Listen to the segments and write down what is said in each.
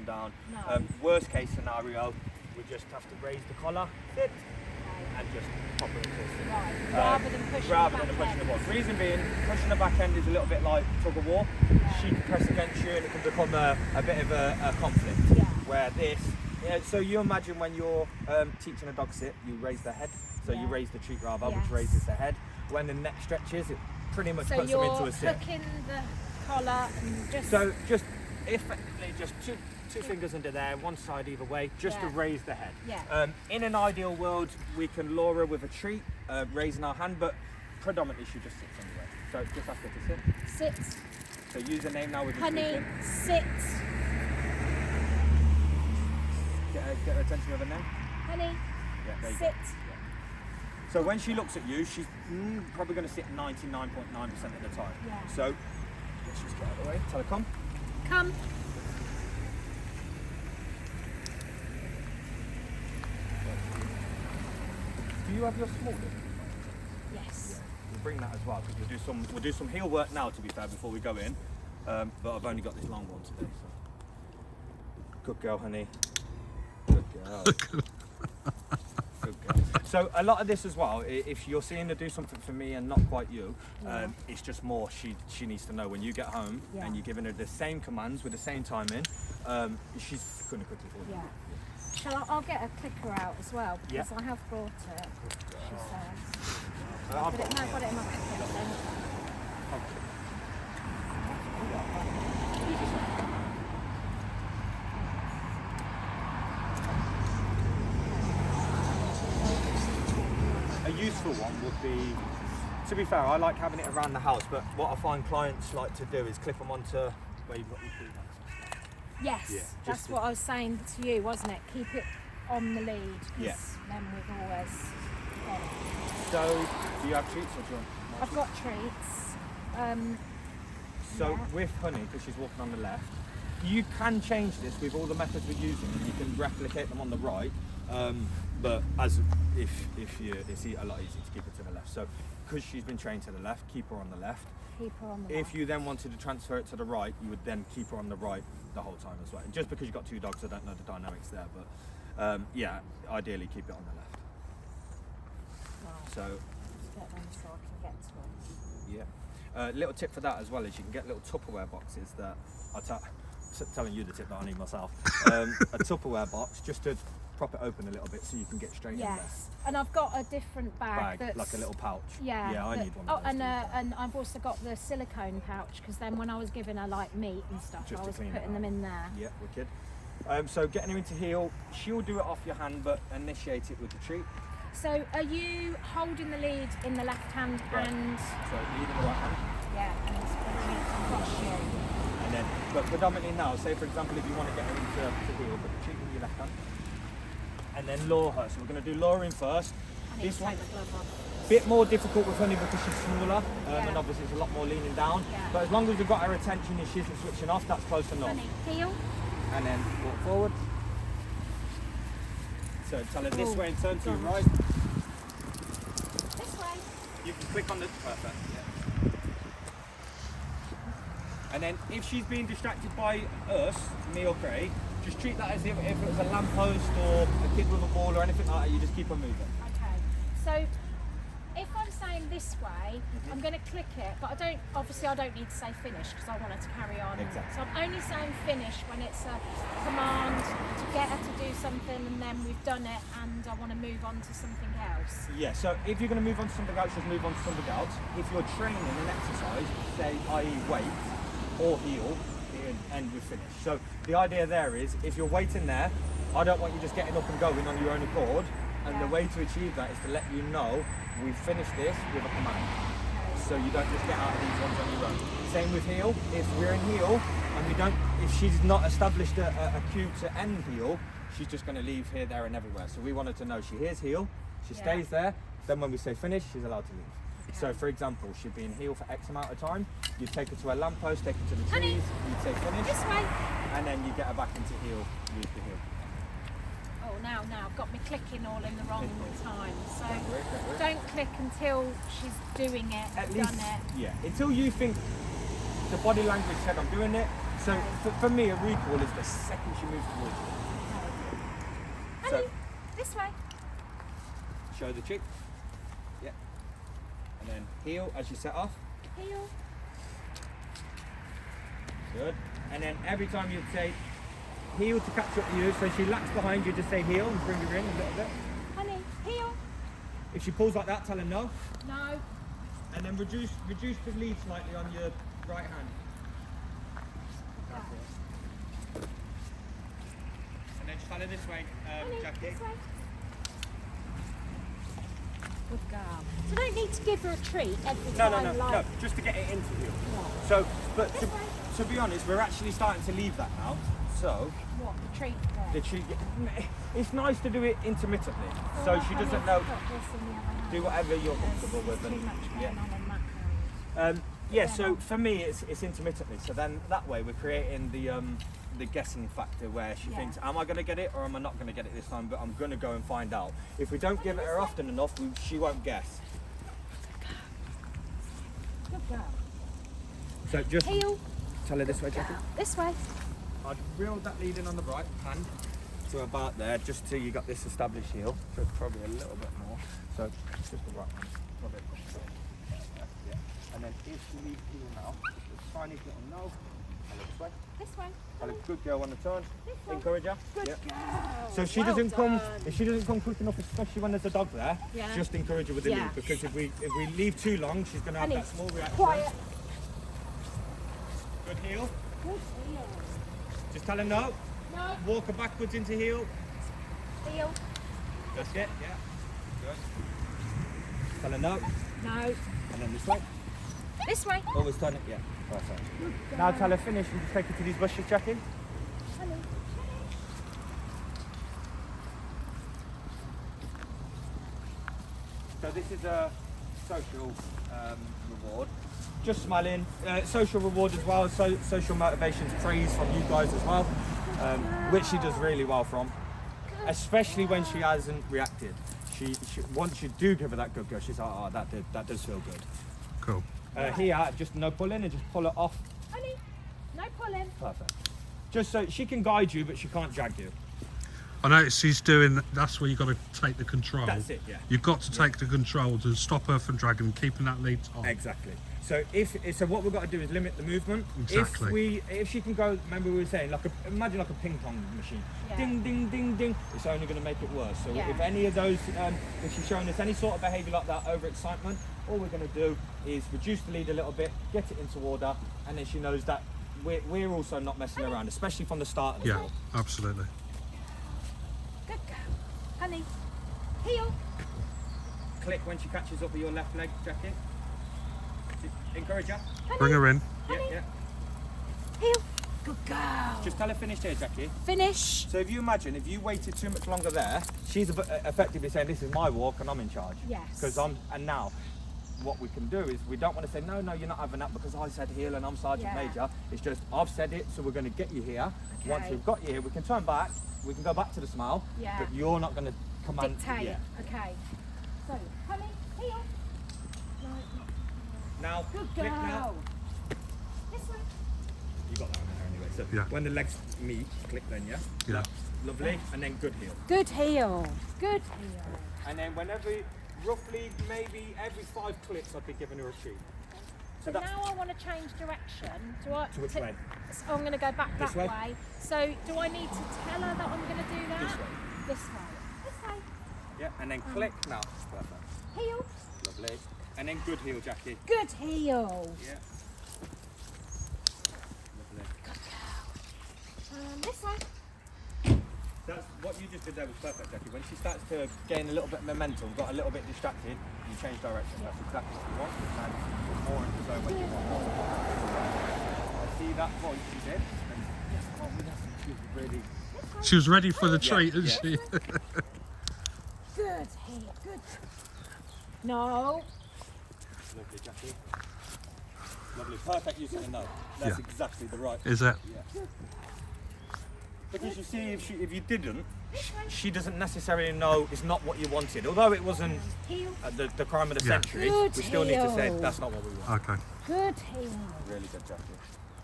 come down. No. Worst case scenario, we just have to raise the collar, sit, and just pop it into a sit. Right. Rather than pushing the board. Reason being, pushing the back end is a little bit like tug of war. She can press against you and it can become a bit of a conflict. Yeah. Where this, so you imagine when you're teaching a dog sit, you raise the head. So you raise the treat rather, which raises the head. When the neck stretches, it pretty much puts them into a sit. So you're hooking the collar and just... So just effectively just two fingers under there, one side either way, just to raise the head. Yeah. In an ideal world, we can lure her with a treat, raising our hand, but predominantly she just sits anyway. So just ask her to sit. Sit. So use the name now with the Honey, sit. Get her attention with her name. Honey, there you sit. go. So when she looks at you, she's probably going to sit 99.9% of the time. Yeah. So let's just get out of the way. Tell her come. Come. Do you have your small one? Yes. We'll bring that as well because we'll do some heel work now. To be fair, before we go in, but I've only got this long one today. So. Good girl, honey. Good girl. Good girl. So a lot of this as well, if you're seeing her do something for me and not quite you, it's just more she needs to know when you get home and you're giving her the same commands with the same timing, she's going to quickly fall. Yeah. Shall I'll get a clicker out as well because I have brought it. She says. I've got it in my pocket then. A useful one would be, to be fair, I like having it around the house, but what I find clients like to do is clip them onto where you've got your food access. Yes, that's what I was saying to you, wasn't it? Keep it on the lead, because then we've always got it. So, do you have treats or do you want? I've got treats. So with Honey, because she's walking on the left, you can change this with all the methods we're using, and you can replicate them on the right. But as it's a lot easier to keep it to the left. So because she's been trained to the left, keep her on the left. Keep her on the If left. you then wanted to transfer it to the right, you would then keep her on the right the whole time as well. And just because you've got two dogs, I don't know the dynamics there, but yeah, ideally keep it on the left. Right. So just get them so I can get to them. yeah. Little tip for that as well is you can get little Tupperware boxes that telling you the tip that I need myself. A Tupperware box just to prop it open a little bit so you can get straight in there. Yes, and I've got a different bag that's like a little pouch. Yeah, I need one. Oh, of those and I've also got the silicone pouch because then when I was giving her like meat and stuff, Just I to was clean it putting them in there. Yeah, wicked. So getting her into heel, she'll do it off your hand, but initiate it with the treat. So are you holding the lead in the left hand and? So lead in the right hand. Yeah, and it's putting it across you. And then, but predominantly now, say for example, if you want to get her into heel, put the treat in your left hand. And then lure her. So we're going to do luring first. This one, bit more difficult with Honey because she's smaller, and obviously it's a lot more leaning down. Yeah. But as long as we've got her attention and she isn't switching off, that's close enough. Honey, heel. And then walk forward. So tell her this way and turn to your right. This way. You can click on the perfect. Yeah. And then if she's being distracted by us, me or Craig, just treat that as if it was a lamppost or a kid with a ball or anything like that. You just keep her moving. Okay. So if I'm saying this way, I'm going to click it, but I don't need to say finish because I want her to carry on. Exactly. So I'm only saying finish when it's a command to get her to do something and then we've done it and I want to move on to something else. Yeah, so if you're going to move on to something else, just move on to something else. If you're training an exercise, say i.e. weight or heel, and we're finished. So the idea there is, if you're waiting there, I don't want you just getting up and going on your own accord, and the way to achieve that is to let you know we've finished this with a command. So you don't just get out of these ones on your own. Same with heel. If we're in heel and if she's not established a cue to end heel, she's just going to leave here, there and everywhere. So we wanted to know she hears heel, she stays there, then when we say finish, she's allowed to leave. So for example, she'd be in heel for X amount of time, you'd take her to a lamppost, take her to the trees, you'd say finish, This way. and then you get her back into heel, use the heel. Oh, now I've got me clicking all in the wrong time. So Don't worry. don't click until she's doing it, At done least, it. yeah, until you think the body language said I'm doing it, So for me, a recall is the second she moves towards you. Honey, So this way. show the cheek. Yeah. And then heel as you set off. Heel. Good. And then every time you say heel to catch up to you, so she lacks behind you, just say heel and bring her in a little bit. Honey, heel. If she pulls like that, tell her no. No. And then reduce the lead slightly on your right hand. That's it. And then just follow this way, Honey, Jackie. this way. Good girl. So I don't need to give her a treat every time. No, just to get it into you. What? So, but This way. to be honest, we're actually starting to leave that now. So, What? The treat there. the treat, it's nice to do it intermittently, Oh, so look, she I doesn't need know. to put this in the other hand. Do whatever you're comfortable There's with. too much going Yeah. on in that hand. Yeah, so for me it's intermittently, so then that way we're creating the guessing factor where she Yeah. thinks, am I going to get it or am I not going to get it this time, but I'm going to go and find out. If we don't give it her often enough, she won't guess. Good girl. So just Heel. tell her this way, Jackie. This way. I'd reel that lead in on the right hand to about there, just till you got this established heel, so probably a little bit more, so just the right hand. Probably a bit more. Yeah. And then if you leave heel now, just a tiny little no, and this way. This way. And a good girl on the turn. This way. Encourage her. Good Yeah. girl. So if she Well doesn't come, done. if she doesn't come quick enough, especially when there's a dog there, Yeah. just encourage her with the Yeah. lead, because if we leave too long, she's going to have Honey, that small reaction. Quiet. Good heel. Good heel. Just tell her no. No. Walk her backwards into heel. Heel. That's it. Yeah. Good. Tell her no. No. And then this way. This way. Always turn it. Yeah. Perfect. Now tell her finish and just take her to these bushes, Jackie. Honey. So this is a social reward. Just smiling. Social reward as well. So social motivations, praise from you guys as well, which she does really well from. Especially when she hasn't reacted. She once you do give her that good girl, she's like, oh, that does feel good. Cool. Here, just no pulling and just pull it off. Honey. No pulling. Perfect. Just so she can guide you, but she can't drag you. I noticed he's doing, that's where you've got to take the control. That's it, yeah. You've got to take the control to stop her from dragging and keeping that lead on. Exactly. So so what we've got to do is limit the movement. Exactly. If she can go, remember we were saying, imagine like a ping pong machine. Yeah. Ding, ding, ding, ding. It's only going to make it worse. So Yeah. if any of those, if she's showing us any sort of behaviour like that, overexcitement, all we're going to do is reduce the lead a little bit, get it into order, and then she knows that we're also not messing around, especially from the start of the Yeah, ball. absolutely. Good girl. Honey. Heel. Click when she catches up with your left leg, Jackie. Encourage her. Honey. Bring her in. Yeah, yeah. Heel. Good girl. Just tell her finish here, Jackie. Finish. So if you imagine, if you waited too much longer there, she's effectively saying, this is my walk and I'm in charge. Yes. Because and now, what we can do is, we don't want to say, no, you're not having that because I said heel and I'm Sergeant Yeah. Major. It's just, I've said it, so we're going to get you here. Okay. Once we've got you here, we can turn back, we can go back to the smile, Yeah. but you're not going to command. Dictate. Yeah. Okay. So, honey. Heel. No, not Now, Good click now. girl. This way. You got that one there anyway. So Yeah. when the legs meet, click then, yeah? Yeah. Lovely. And then good heel. Good heel. Good heel. And then whenever, roughly maybe every 5 clicks, I'd be giving her a treat. So now I want to change direction. Do I? To which way? So I'm going to go back This that way? way. So do I need to tell her that I'm going to do that? This way. This way. This way. Yeah, and then click now. Perfect. Heel. Lovely. And then good heel, Jackie. Good heel. Yeah. Lovely. This way. That's what you just did there was perfect, Jackie. When she starts to gain a little bit of momentum, got a little bit distracted, you change direction. That's exactly what you want. And put more into the zone when you want more. See that voice she did? She was really. She was ready for the treat, yeah. isn't she? Good heel. Good. No. Lovely, Jackie. Lovely. Perfect use of the no. That's Yeah. exactly the right. Is it? Yeah. Because you see, if you didn't, she doesn't necessarily know it's not what you wanted. Although it wasn't Heel. the crime of the Yeah. century, Good we still need to say heel. that's not what we want. Okay. Good heel. Really good, Jackie.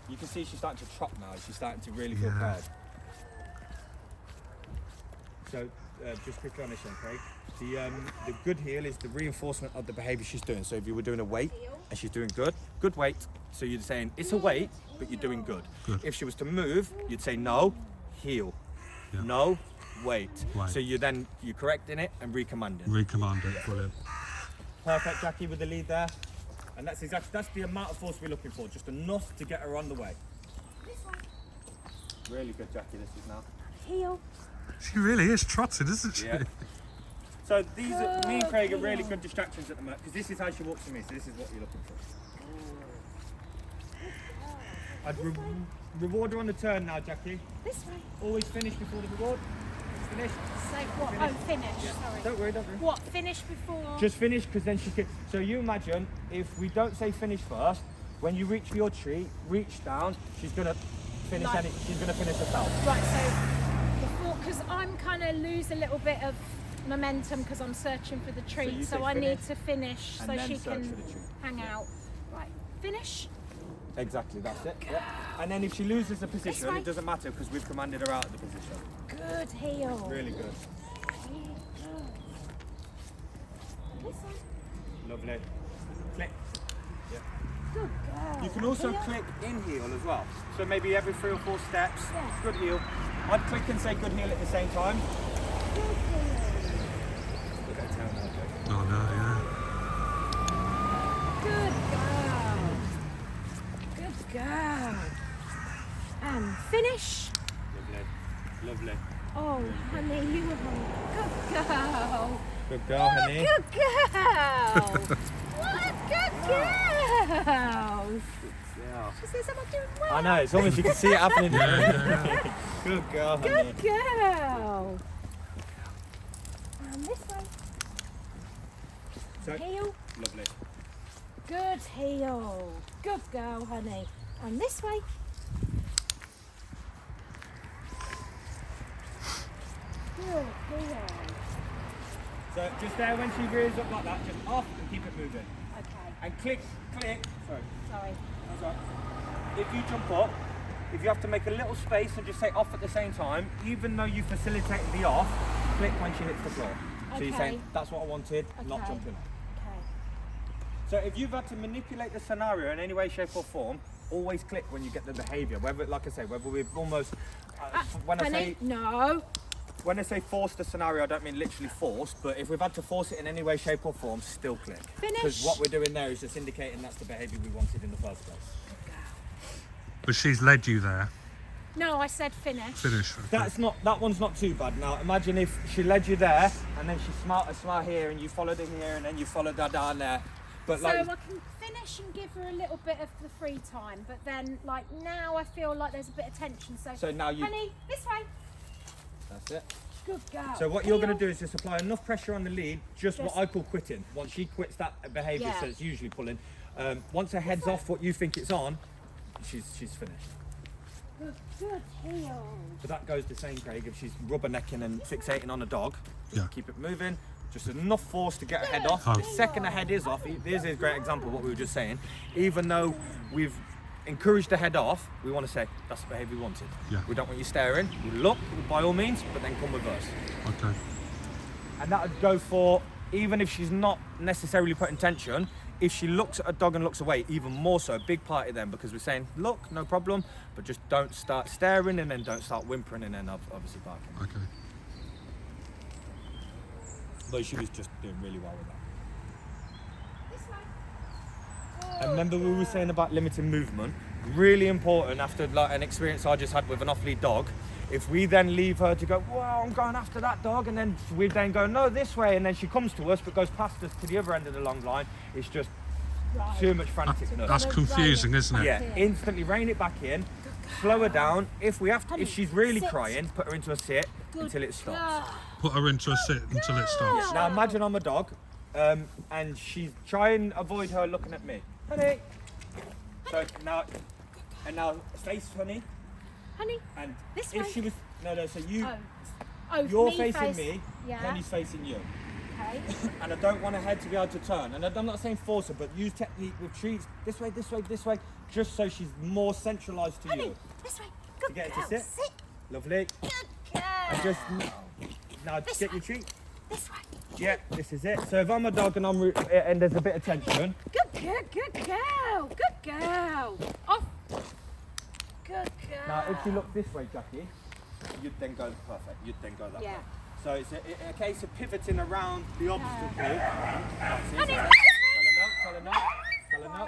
You can see she's starting to trot now. She's starting to really feel proud. So, just quickly on this one, Craig. The good heel is the reinforcement of the behaviour she's doing. So if you were doing a weight and she's doing good weight. So you're saying it's a weight, but you're doing good. If she was to move, you'd say no, heel. Yeah. No, wait. So you're correcting it and recommanding. Recommand it, brilliant. Perfect, Jackie, with the lead there. And that's the amount of force we're looking for, just enough to get her on the way. This way. Really good, Jackie, this is now. Heel. She really is trotting, isn't she? Yeah. So me and Craig are really good distractions at the moment, because this is how she walks to me, so this is what you're looking for. I'd reward her on the turn now, Jackie. This way. Always finish before the reward. Finish. Say what? Finish. Oh, finish. Yeah. Sorry. Don't worry. What? Finish before? Just finish, because then she can. So you imagine if we don't say finish first, when you reach for your treat, reach down. She's gonna finish. She's gonna finish herself. Right. So before, because I'm kind of lose a little bit of momentum because I'm searching for the treat, so I need to finish so she can hang out. Right. Finish. Exactly, that's it. Yeah. And then if she loses the position, it doesn't matter because we've commanded her out of the position. Good heel. Really good. This way. Lovely. Click. Yeah. Good girl. You can also heel. click in heel as well. So maybe every 3 or 4 steps. Yeah. Good heel. I'd click and say good heel at the same time. Good heel. Look at her tail now, Jake. Oh no, yeah. Good girl. Good girl. And finish. Lovely. Oh, honey, you were good girl. Good girl, honey. Good girl. What a good girl. Yeah. She says I'm doing well. I know, it's almost you can see it happening. Yeah. Good girl, honey. Good girl. And this way. So, Heel. lovely. Good heel. Good girl, honey. And this way. Good heel. So just there when she rears up like that, just off and keep it moving. Okay. And click. Sorry. Sorry. That's right. If you jump up, if you have to make a little space and just say off at the same time, even though you facilitate the off, click when she hits the floor. So you're saying, that's what I wanted, not jumping up. Okay. So if you've had to manipulate the scenario in any way, shape or form, always click when you get the behaviour. Whether, like I say, whether we've almost, when I say force the scenario, I don't mean literally force, but if we've had to force it in any way, shape or form, still click. Finish. Because what we're doing there is just indicating that's the behaviour we wanted in the first place. But she's led you there. No, I said finish. Finish. Okay. That one's not too bad. Now imagine if she led you there and then she smiled here and you followed her here and then you followed her down there. But so I can finish and give her a little bit of the free time, but then like now I feel like there's a bit of tension. So now you. Honey, this way. That's it. Good girl. So what you're going to do is just apply enough pressure on the lead, just what I call quitting. Once she quits that behaviour, so it's usually pulling. Once her head's off what you think it's on, she's finished. Good heel. So that goes the same, Craig. If she's rubbernecking and fixating on a dog, Yeah. keep it moving. Just enough force to get her head off. The second her head is off, this is a great example of what we were just saying. Even though we've encouraged the head off, we want to say that's the behaviour we wanted. Yeah. We don't want you staring. We look by all means, but then come reverse. Okay. And that would go for even if she's not necessarily putting tension. If she looks at a dog and looks away, even more so, a big party then, because we're saying, look, no problem, but just don't start staring and then don't start whimpering and then obviously barking. Okay. Though she was just doing really well with that. This way. And remember we were saying about limiting movement? Really important after like an experience I just had with an off-lead dog. If we then leave her to go, well, I'm going after that dog, and then we then go, no, this way, and then she comes to us but goes past us to the other end of the long line, it's just too much franticness. That's confusing, isn't it? Yeah, instantly rein it back in, slow her down. If we have to, if she's really crying, put her into a sit until it stops. Put her into a sit until it stops. Now imagine I'm a dog, and she's trying to avoid her looking at me. Honey. So now face, honey. Honey. And this if way. she was so you. Oh, You're me facing me, Yeah. Honey's facing you. Okay. Okay. And I don't want her head to be able to turn. And I'm not saying force her, but use technique with treats. This way, this way, this way. Just so she's more centralised to Honey, you. this way. Good To get her girl. to sit. Sit. Lovely. Good girl. And just now This get way. your treat. This way. Yeah, this is it. So if I'm a dog and and there's a bit of tension. Good girl. Good girl. Good girl. Off. Good girl. Now if you look this way, Jackie, you'd then go perfect. You'd then go that way. So it's a case of pivoting around the obstacle. That's it. Honey, Tell her no. Tell her no.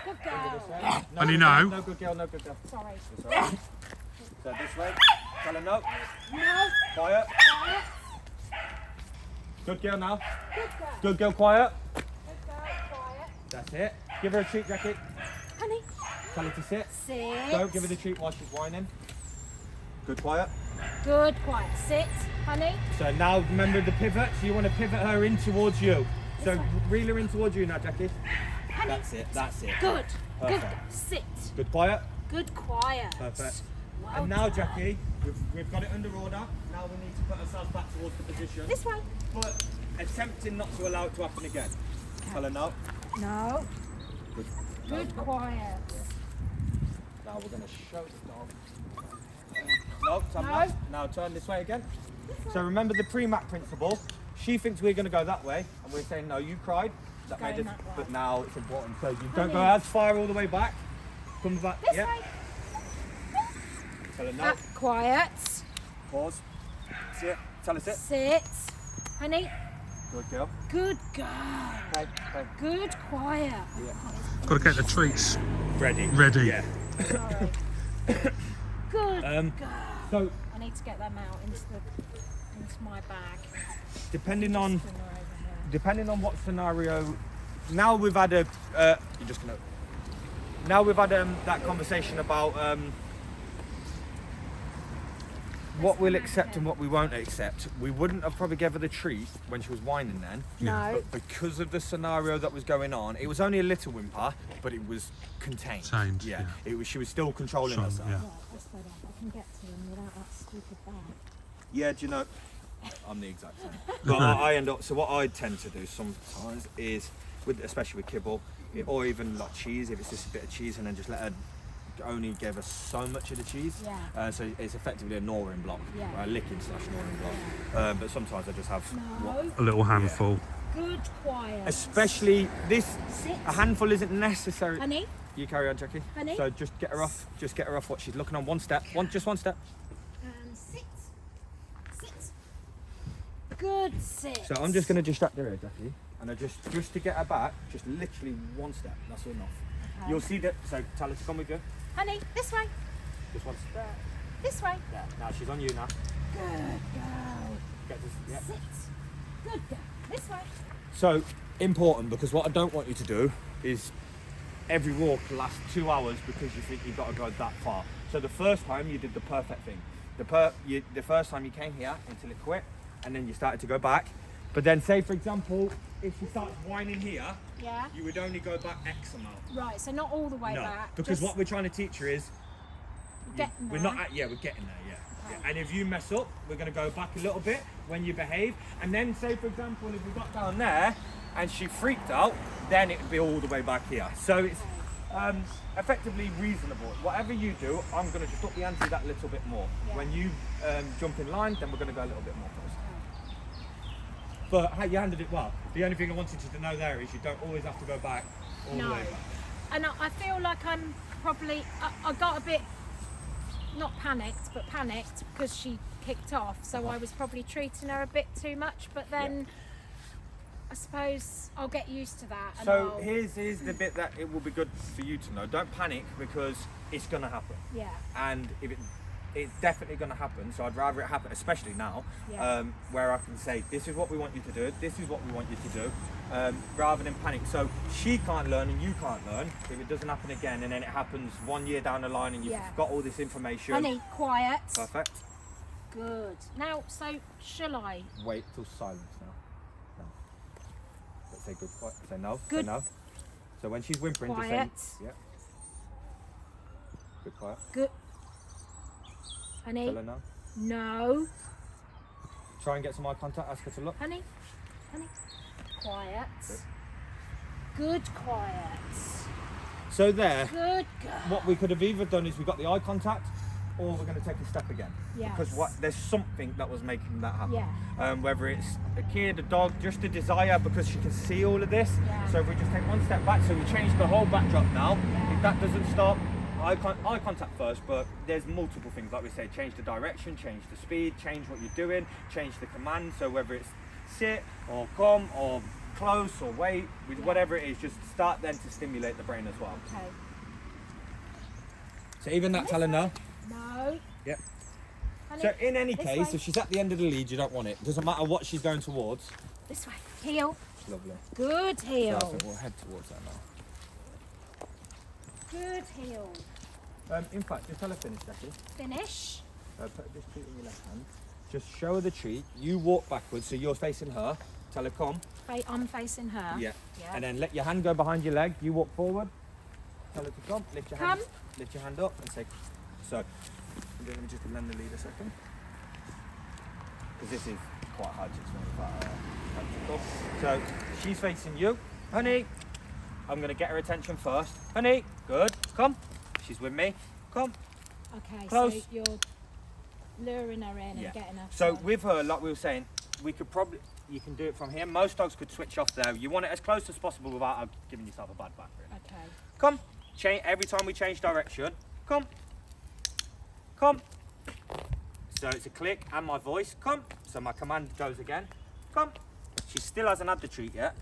Good Over girl. this way. No, Honey, no. no. No good girl, no good girl. Sorry. It's all right. So this way. Tell her no. No. Quiet. Quiet. Good girl now. Good girl. Good girl, quiet. Good girl. Quiet. That's it. Give her a treat, Jackie. Honey. Tell her to sit. Sit. Don't give her the treat while she's whining. Good, quiet. Good. Quiet. Sit. Honey. So now remember the pivot. So you want to pivot her in towards you. So This way. reel her in towards you now, Jackie. Honey. That's it. That's it. Good. Good. Perfect. Sit. Good, quiet. Good. Quiet. Perfect. Well And now, done. Jackie, we've got it under order. Now we need to put ourselves back towards the position. This way. But attempting not to allow it to happen again. Tell her no. No. Good. Good. No. Quiet. Now we're going to show the dog. No, tell her No. no. Now turn this way again. So remember the pre-mat principle. She thinks we're going to go that way, and we're saying no. You cried. That Going made us. that way. But now it's important. So you don't Honey. go as far all the way back. Come back. This yeah. way. Tell her no. Quiet. Pause. Sit. Tell her sit. Sit. Honey. Good girl. Good girl. Okay. Okay. Good. Quiet. Got to get the treats Ready. ready. Yeah. Sorry. Good Um, girl. So I need to get them out into my bag. depending on Spin her over here. depending on what scenario, now we've had a you're just gonna now we've had that conversation about what we'll accept and what we won't accept. We wouldn't have probably gave her the treat when she was whining then, No. but because of the scenario that was going on, it was only a little whimper, but it was contained. Contained, Yeah, yeah. it was. She was still controlling Strong, herself. yeah. Right, let's go down. I can get to them without that stupid bag. Yeah, do you know, I'm the exact same. But I end up, so what I tend to do sometimes is, especially with kibble, or even like cheese, if it's just a bit of cheese, and then just let her only give us so much of the cheese. Yeah. So it's effectively a gnawing block, Yeah. a licking / gnawing block. But sometimes I just have, No. A little handful. Good. Quiet. especially this, Sit. a handful isn't necessary. Honey. You carry on, Jackie. Honey. So just get her off what she's looking on. One step, just one step. And sit. Sit. Good sit. So I'm just going to distract her here, Jackie, and I just to get her back, just literally one step. That's enough. Okay. You'll see that. So tell her to come with you. Honey, this way. Just one step. This way. Yeah. Now she's on you now. Good girl. Get this. Yeah. Sit. Good girl. This way. So important, because what I don't want you to do is every walk lasts 2 hours because you think you've got to go that far. So the first time you did the perfect thing. The first time you came here until it quit, and then you started to go back. But then say for example, if she starts whining here, Yeah. you would only go back X amount. Right, so not all the way No, back. because just what we're trying to teach her is getting we're there. not at, we're getting there, yeah. Okay. And if you mess up, we're going to go back a little bit when you behave. And then say, for example, if we got down there and she freaked out, then it would be all the way back here. So it's effectively reasonable. Whatever you do, I'm going to just up the ante that little bit more. Yeah. When you jump in line, then we're going to go a little bit more close. But hey, you handled it well. The only thing I wanted you to know there is you don't always have to go back all the No. way back. And I feel like I'm probably, I got a bit, not panicked, but panicked because she kicked off. So I was probably treating her a bit too much, but then I suppose I'll get used to that. And So I'll, here's the bit that it will be good for you to know. Don't panic, because it's going to happen. yeah, And if it's definitely going to happen, so I'd rather it happen, especially now, Yeah. where I can say, this is what we want you to do, this is what we want you to do, rather than panic. So she can't learn and you can't learn if it doesn't happen again, and then it happens 1 year down the line and you've Yeah. got all this information. honey, quiet. Perfect. Good. Now, so shall I? Wait till silence now. No. Let's say good, quiet. Say no. Good. Say no. So when she's whimpering, Quiet. just say, yeah. Good, quiet. Good. Honey, Tell her no. no. Try and get some eye contact, ask her to look. Honey, Honey. Quiet. Good quiet. So there, Good girl. what we could have either done is we got the eye contact, or we're going to take a step again. Yes. Because there's something that was making that happen. Yeah. Whether it's a kid, a dog, just a desire, because she can see all of this. Yeah. So if we just take one step back, so we change the whole backdrop now. Yeah. If that doesn't stop, eye contact first, but there's multiple things, like we say, change the direction, change the speed, change what you're doing, change the command. So whether it's sit or come or close or wait, with whatever it is, just start then to stimulate the brain as well. Okay. So even that telling no. No. Yep. Honey, So in any this case, way. if she's at the end of the lead, you don't want it. Doesn't matter what she's going towards. This way. Heel. Lovely. Good So heel. I think we'll head towards that now. Good heel. In fact, just tell her finish, Jackie. Finish. Put this treat in your left hand. Just show her the treat. You walk backwards, so you're facing her. Tell her come. I'm facing her. Yeah. Yeah. And then let your hand go behind your leg. You walk forward. Tell her to come. Lift your hand. Come. Lift your hand up and say. So, let me just lend the lead a second. Because this is quite hard to explain about tactical. So she's facing you, honey. I'm going to get her attention first. Honey, good. Come. She's with me. Come. Okay, Close. so you're luring her in and getting her. So to- with her, like we were saying, we could probably, you can do it from here. Most dogs could switch off there. You want it as close as possible without giving yourself a bad back. Really. Okay. Come. Every time we change direction. Come. Come. So it's a click and my voice. Come. So my command goes again. Come. She still hasn't had the treat yet.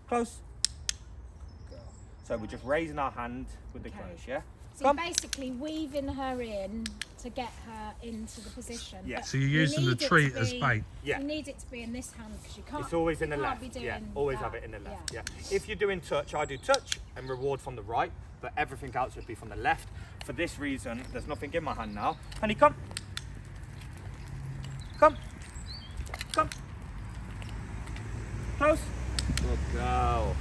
Close. So we're just raising our hand with the Okay. close, yeah? So Come. you're basically weaving her in to get her into the position. Yeah. but So you're you using the need it to treat as be- bait. Yeah. You need it to be in this hand because you can't. It's always in the you left. can't be Yeah, doing always that. have it in the left. Yeah. If you're doing touch, I do touch and reward from the right, but everything else would be from the left. For this reason, there's nothing in my hand now. Honey, come. Come. Come. Close. Good girl.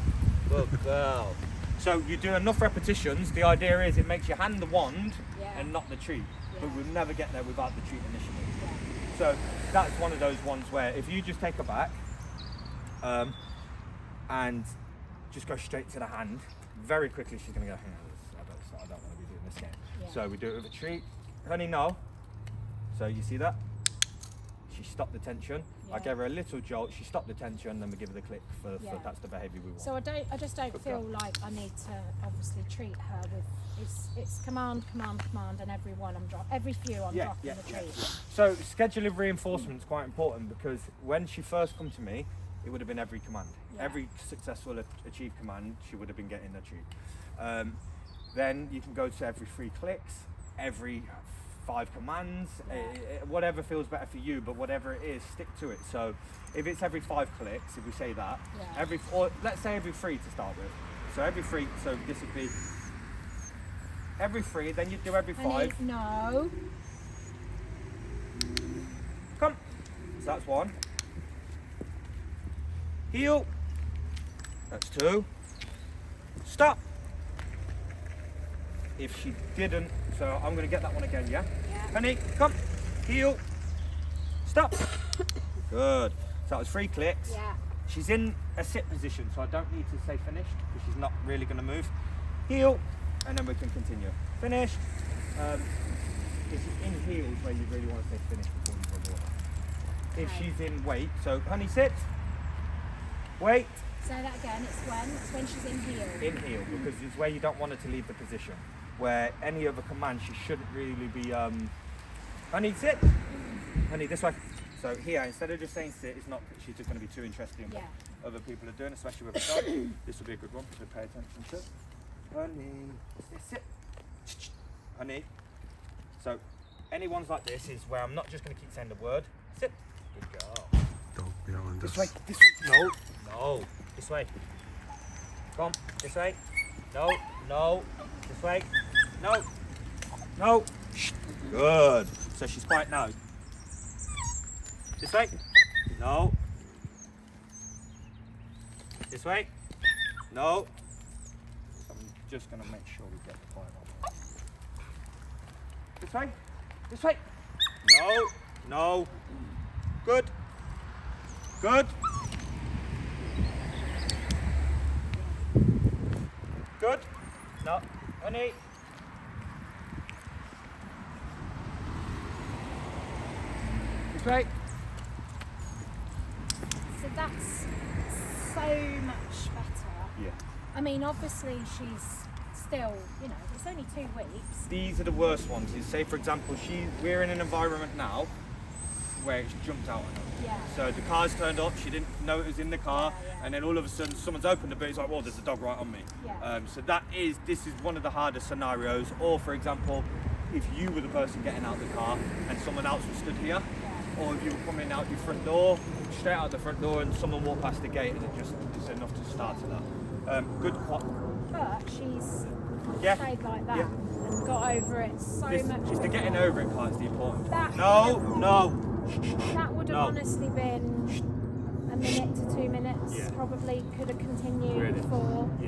Good girl. So you do enough repetitions. The idea is it makes your hand the wand Yeah. and not the treat. But Yeah. we'll never get there without the treat initially. Yeah. So that's one of those ones where if you just take her back and just go straight to the hand, very quickly she's going to go, hang on, I don't want to be doing this game. Yeah. So we do it with a treat. Honey, no. So you see that? She stopped the tension. I Yeah. gave her a little jolt, she stopped the tension, then we give her the click for Yeah. that's the behaviour we want. So I just don't Good feel girl. like I need to obviously treat her with it's command, and every one I'm dropping, every few I'm dropping the treat. So scheduling reinforcement is quite important because when she first come to me, it would have been every command. Yeah. Every successful achieved command, she would have been getting a treat. Then you can go to every 3 clicks, every 5 commands, whatever feels better for you, but whatever it is, stick to it. So if it's every 5 clicks, if we say that, Yeah. or let's say every 3 to start with. So every 3, so this would be every 3, then you do every 5. Honey, no. Come. So that's 1. Heel. That's 2. Stop. If she didn't, so I'm going to get that one again, yeah? Yeah. Honey, come. Heel. Stop. Good. So that was 3 clicks. Yeah. She's in a sit position, so I don't need to say finished because she's not really going to move. Heel. And then we can continue. Finished. It's in heels where you really want to say finish before you go water. If Okay. she's in wait, so honey sit, wait, Say that again. It's when she's in heel. in heel, because it's where you don't want her to leave the position. Where any other command she shouldn't really be, honey sit, honey this way. So here, instead of just saying sit, it's not, she's just going to be too interested in what Yeah. other people are doing, especially with a dog. This will be a good one to pay attention to. Honey, sit, honey. So any ones like this is where I'm not just going to keep saying the word, sit, good girl. Dog behind us. This way, this way, no, this way. Come, this way, no, this way, no. Shh. Good. So she's quiet now. This way, no. This way, no. So I'm just going to make sure we get the quiet one. This way, no. Good. Good. Good. No. Honey. This way. So that's so much better. Yeah. I mean, obviously she's still, you know, it's only 2 weeks. These are the worst ones. Is say, for example, we're in an environment now where it's jumped out on her. Yeah. So the car's turned off. She didn't know it was in the car, Yeah. and then all of a sudden, someone's opened the boot. It's like, well, there's a dog right on me. Yeah. So this is one of the hardest scenarios. Or, for example, if you were the person getting out the car and someone else was stood here, or if you were coming out your front door, straight out the front door, and someone walked past the gate, and it's enough to start to that. Good quad. But she's Yeah. stayed like that Yeah. and got over it so much. It's the getting better. over it part is the important. That- No. That would have No. honestly been a minute to 2 minutes. Yeah. Probably could have continued Really? for. Yeah.